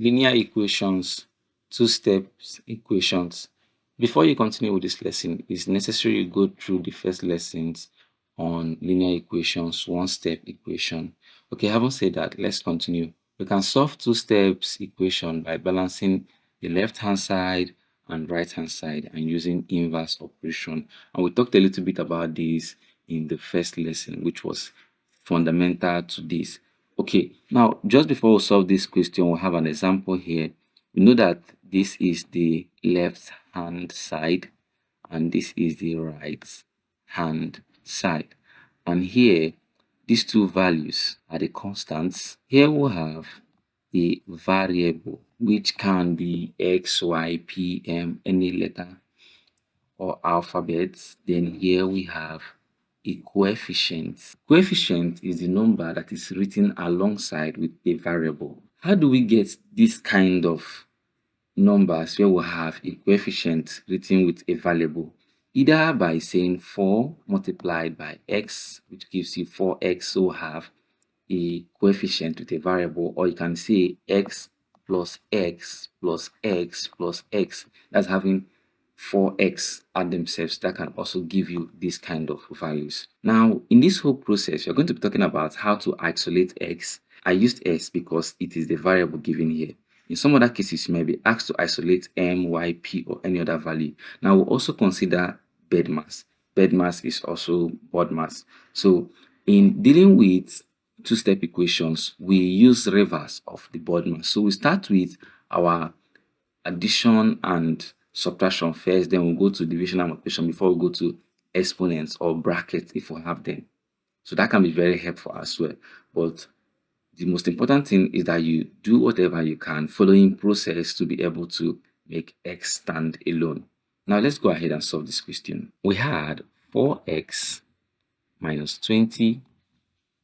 linear equations, two-step equations. Before you continue with this lesson, it's necessary you go through the first lessons on linear equations, one-step equation. Okay, having said that, let's continue. We can solve two-steps equation by balancing the left-hand side and right-hand side and using inverse operation. And we talked a little bit about this in the first lesson, which was fundamental to this. Okay, now just before we solve this question, we have an example here. We know that this is the left hand side and this is the right hand side. And here, these two values are the constants. Here we have the variable, which can be x, y, p, m, any letter or alphabets. Then here we have a coefficient. Coefficient is the number that is written alongside with a variable. How do we get this kind of numbers where we have a coefficient written with a variable? Either by saying 4 multiplied by x, which gives you 4x, so we have a coefficient with a variable, or you can say x plus x plus x plus x. That's having 4x add themselves. That can also give you this kind of values. Now, in this whole process, we're going to be talking about how to isolate x. I used x because it is the variable given here. In some other cases, you may be asked to isolate m, y, p, or any other value. Now, we'll also consider bed mass. Bed mass is also board mass. So, in dealing with two-step equations, we use reverse of the board mass. So, we start with our addition and subtraction first, then we'll go to division and multiplication before we go to exponents or brackets if we have them. So that can be very helpful as well. But the most important thing is that you do whatever you can following process to be able to make x stand alone. Now let's go ahead and solve this question. We had 4x minus 20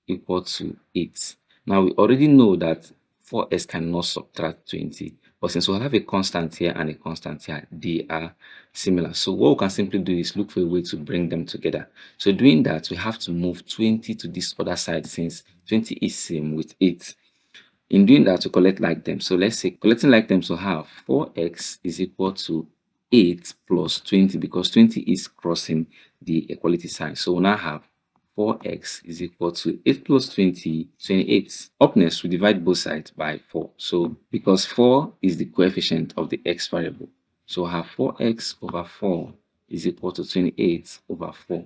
equal to 8. Now we already know that 4x cannot subtract 20. But since we have a constant here and a constant here, they are similar. So what we can simply do is look for a way to bring them together. So doing that, we have to move 20 to this other side since 20 is same with 8. In doing that, we collect like them. So let's say collecting like them, so have 4x is equal to 8 plus 20 because 20 is crossing the equality sign. So we now have 4x is equal to 8 plus 20, 28. Up next, we divide both sides by 4. So because 4 is the coefficient of the x variable, so we have 4x over 4 is equal to 28 over 4.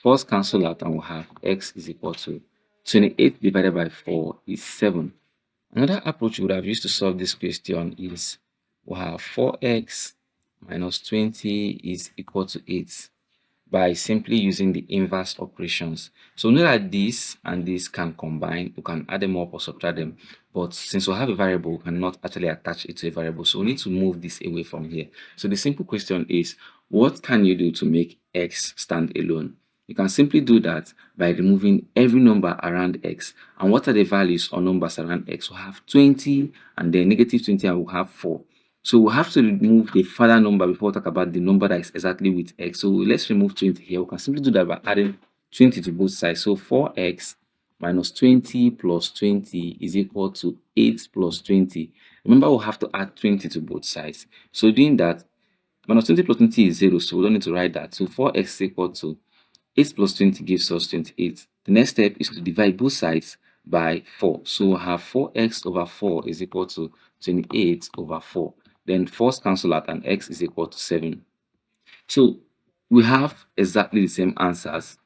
4's cancel out and we have x is equal to 28 divided by 4 is 7. Another approach we would have used to solve this question is we have 4x minus 20 is equal to 8 by simply using the inverse operations. So know that this and this can combine, we can add them up or subtract them. But since we have a variable, we cannot actually attach it to a variable. So we need to move this away from here. So the simple question is, what can you do to make x stand alone? You can simply do that by removing every number around x. And what are the values or numbers around x? We have 20 and then negative 20 and we have 4. So we have to remove the further number before we talk about the number that is exactly with x. So let's remove 20 here. We can simply do that by adding 20 to both sides. So 4x minus 20 plus 20 is equal to 8 plus 20. Remember, we'll have to add 20 to both sides. So doing that, minus 20 plus 20 is 0, so we don't need to write that. So 4x is equal to 8 plus 20 gives us 28. The next step is to divide both sides by 4. So we'll have 4x over 4 is equal to 28 over 4. Then 4's cancel out and x is equal to 7. So we have exactly the same answers.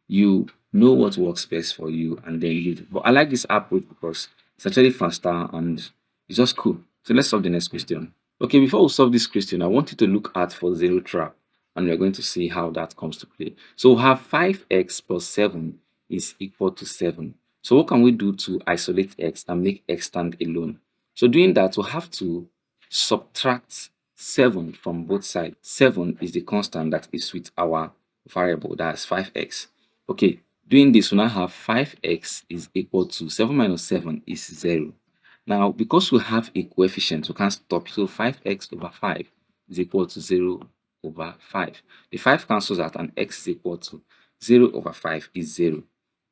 You know what works best for you and then you do it. But I like this approach because it's actually faster and it's just cool. So let's solve the next question. Okay, before we solve this question, I want you to look at for zero trap and we're going to see how that comes to play. So we have 5x plus 7 is equal to 7. So what can we do to isolate x and make x stand alone? So doing that, we'll have to subtract 7 from both sides. 7 is the constant that is with our variable, that's 5x. Okay, doing this, we now have 5x is equal to 7 minus 7 is 0. Now, because we have a coefficient, we can't stop. So 5x over 5 is equal to 0 over 5. The 5 cancels out and x is equal to 0 over 5 is 0.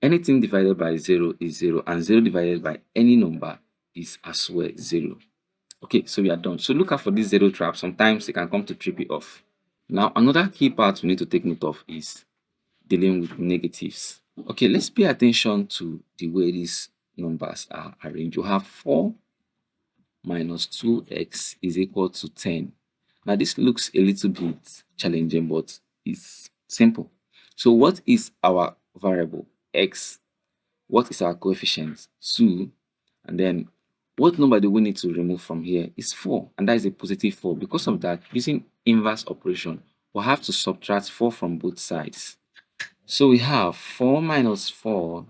Anything divided by 0 is 0 and 0 divided by any number is as well 0. Okay, so we are done. So look out for this zero trap. Sometimes it can come to trip you off. Now, another key part we need to take note of is dealing with negatives. Okay, let's pay attention to the way these numbers are arranged. You have 4 minus 2x is equal to 10. Now, this looks a little bit challenging, but it's simple. So, what is our variable? X. What is our coefficient? 2. And then, what number do we need to remove from here? Is 4, and that is a positive 4. Because of that, using inverse operation, we'll have to subtract 4 from both sides. So we have 4 minus 4,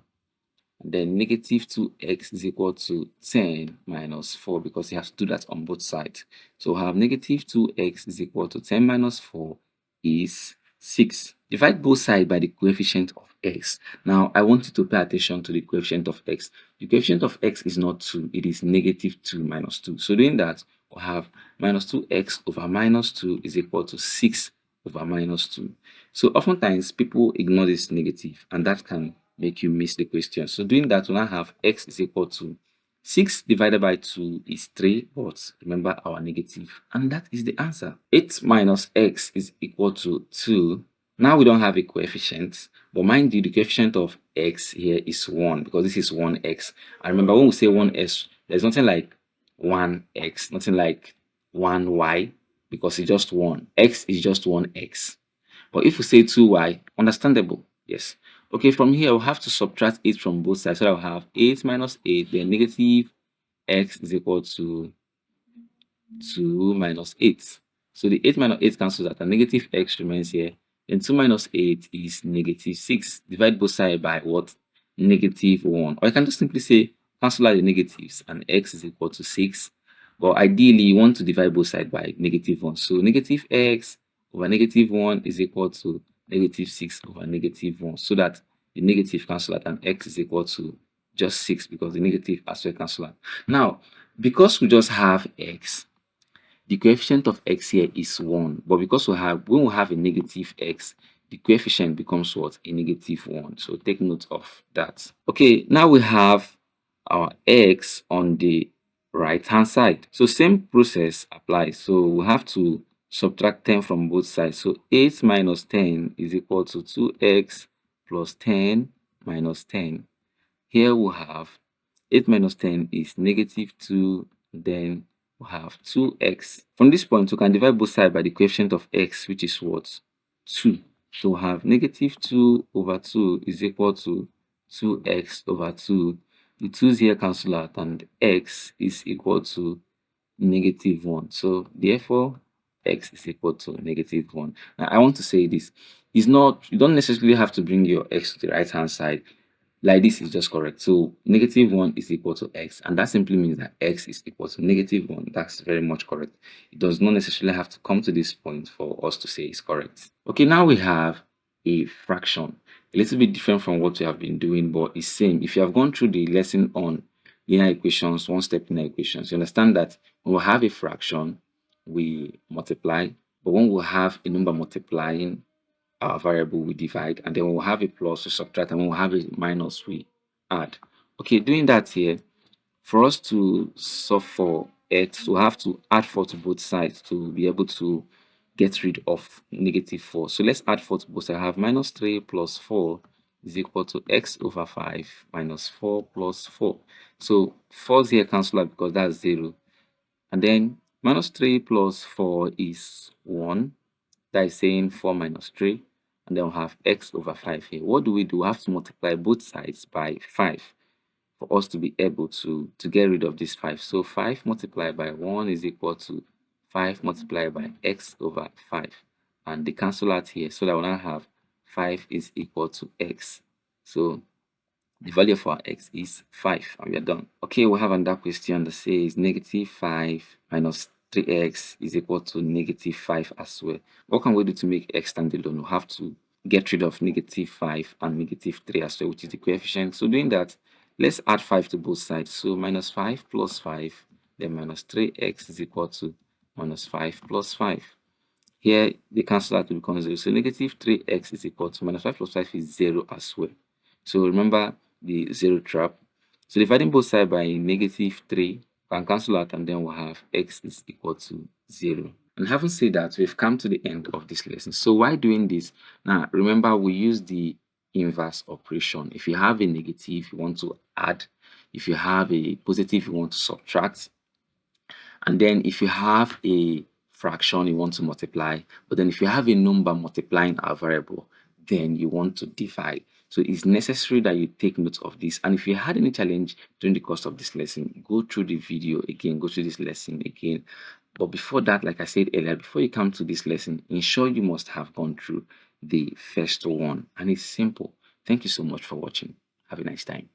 and then negative 2x is equal to 10 minus 4, because you have to do that on both sides. So we have negative 2x is equal to 10 minus 4 is 6. Divide both sides by the coefficient of x. Now, I want you to pay attention to the coefficient of x. The coefficient of x is not 2, it is negative 2 minus 2. So doing that, we'll have minus 2x over minus 2 is equal to 6 over minus 2. So oftentimes people ignore this negative, and that can make you miss the question. So doing that, we now have x is equal to 6 divided by 2 is 3, but remember our negative, and that is the answer. 8 minus x is equal to 2. Now we don't have a coefficient, but mind you, the coefficient of x here is 1, because this is 1x. And remember, when we say 1x, there's nothing like 1x, nothing like 1y, because it's just 1. X is just 1x. But if we say 2y, understandable, yes. Okay, from here, we'll have to subtract 8 from both sides. So I'll have 8 minus 8, then negative x is equal to 2 minus 8. So the 8 minus 8 cancels out, and negative x remains here. Then 2 minus 8 is negative 6. Divide both sides by what? Negative 1. Or I can just simply say cancel out the negatives, and x is equal to 6. But ideally, you want to divide both sides by negative 1. So negative x over negative 1 is equal to negative 6 over negative 1. So that the negative cancel out, and x is equal to just 6, because the negative as well cancel out. Now, because we just have x, the coefficient of x here is 1, but because when we have a negative x, the coefficient becomes what? A negative 1. So take note of that. Okay, now we have our x on the right hand side. So same process applies. So we have to subtract 10 from both sides. So 8 minus 10 is equal to 2x plus 10 minus 10. Here we have 8 minus 10 is negative 2, then we have 2x. From this point, we can divide both sides by the coefficient of x, which is what? 2. So we have negative 2 over 2 is equal to 2x over 2. The 2's here cancel out, and x is equal to negative 1. So therefore, x is equal to negative 1. Now, I want to say this. It's not, you don't necessarily have to bring your x to the right hand side. Like this is just correct. So negative 1 is equal to x, and that simply means that x is equal to negative 1. That's very much correct. It does not necessarily have to come to this point for us to say it's correct. Okay, now we have a fraction. A little bit different from what we have been doing, but it's same. If you have gone through the lesson on linear equations, one-step linear equations, you understand that when we have a fraction, we multiply, but when we have a number multiplying our variable, we divide, and then we'll have a plus, we subtract, and when we'll have a minus, we add. Okay, doing that here, for us to solve for x, we'll have to add 4 to both sides to be able to get rid of negative 4. So let's add 4 to both sides. I have minus 3 plus 4 is equal to x over 5 minus 4 plus 4. So 4's here cancel out because that's 0. And then minus 3 plus 4 is 1. That is saying 4 minus 3. And then we'll have x over 5 here. What do? We have to multiply both sides by 5 for us to be able to get rid of this 5. So 5 multiplied by 1 is equal to 5 multiplied by x over 5. And they cancel out here, so that we'll now have 5 is equal to x. So the value of our x is 5, and we are done. Okay, we have another question that says negative 5 minus 3x is equal to negative 5 as well. What can we do to make x stand alone? We have to get rid of negative 5 and negative 3 as well, which is the coefficient. So doing that, let's add 5 to both sides. So minus 5 plus 5, then minus 3x is equal to minus 5 plus 5. Here, they cancel out to become 0. So negative 3x is equal to minus 5 plus 5 is 0 as well. So remember the 0 trap. So dividing both sides by negative 3, can cancel out, and then we'll have x is equal to 0. And having said that, we've come to the end of this lesson. So while doing this, now remember we use the inverse operation. If you have a negative, you want to add. If you have a positive, you want to subtract. And then if you have a fraction, you want to multiply. But then if you have a number multiplying a variable, then you want to divide. So it's necessary that you take note of this. And if you had any challenge during the course of this lesson, go through the video again, go through this lesson again. But before that, like I said earlier, before you come to this lesson, ensure you must have gone through the first one. And it's simple. Thank you so much for watching. Have a nice time.